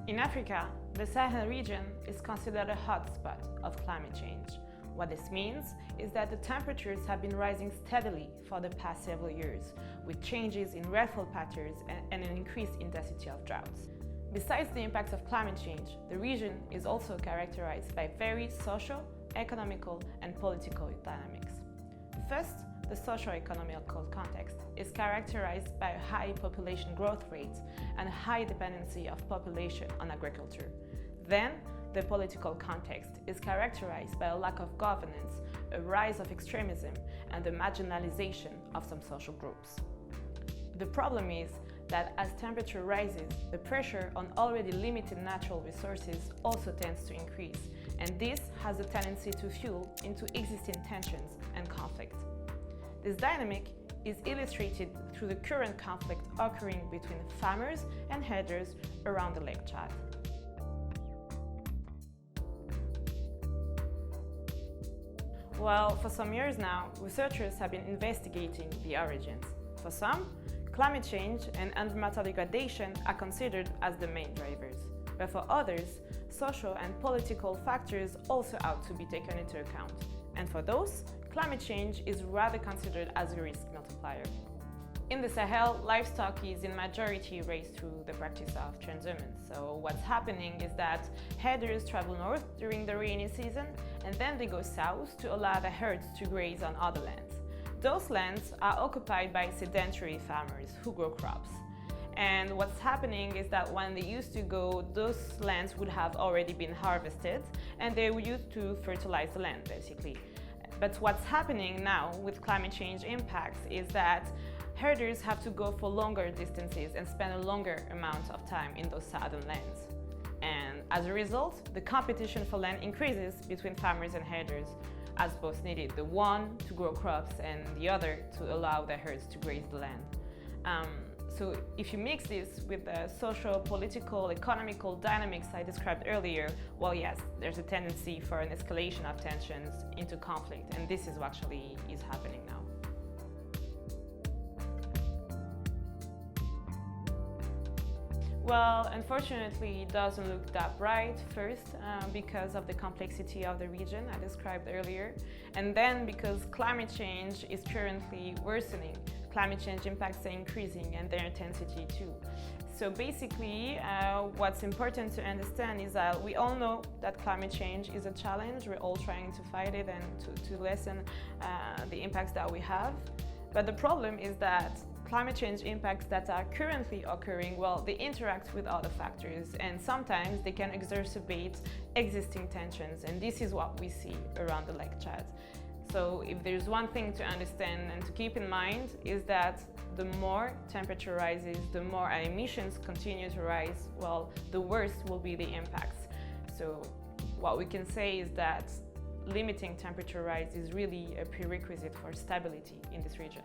In Africa, the Sahel region is considered a hotspot of climate change. What this means is that the temperatures have been rising steadily for the past several years, with changes in rainfall patterns and an increased intensity of droughts. Besides the impacts of climate change, the region is also characterized by varied social, economical, and political dynamics. First, the socio-economical context is characterized by a high population growth rate and a high dependency of population on agriculture. Then, the political context is characterized by a lack of governance, a rise of extremism, and the marginalization of some social groups. The problem is that as temperature rises, the pressure on already limited natural resources also tends to increase, and this has a tendency to fuel into existing tensions and conflict. This dynamic is illustrated through the current conflict occurring between farmers and herders around the Lake Chad. Well, for some years now, researchers have been investigating the origins. For some, climate change and environmental degradation are considered as the main drivers. But for others, social and political factors also ought to be taken into account. And for those, climate change is rather considered as a risk multiplier. In the Sahel, livestock is in majority raised through the practice of transhumance. So what's happening is that herders travel north during the rainy season and then they go south to allow the herds to graze on other lands. Those lands are occupied by sedentary farmers who grow crops. And what's happening is that when they used to go, those lands would have already been harvested and they were used to fertilize the land basically. But what's happening now with climate change impacts is that herders have to go for longer distances and spend a longer amount of time in those southern lands. And as a result, the competition for land increases between farmers and herders, as both needed the one to grow crops and the other to allow the herds to graze the land. So if you mix this with the social, political, economical dynamics I described earlier, well, yes, there's a tendency for an escalation of tensions into conflict, and this is what actually is happening now. Well, unfortunately, it doesn't look that bright, first because of the complexity of the region I described earlier, and then because climate change is currently worsening. Climate change impacts are increasing and their intensity too. So basically, what's important to understand is that we all know that climate change is a challenge. We're all trying to fight it and to lessen the impacts that we have. But the problem is that climate change impacts that are currently occurring, well, they interact with other factors and sometimes they can exacerbate existing tensions, and this is what we see around the Lake Chad. So if there's one thing to understand and to keep in mind is that the more temperature rises, the more our emissions continue to rise, well, the worse will be the impacts. So what we can say is that limiting temperature rise is really a prerequisite for stability in this region.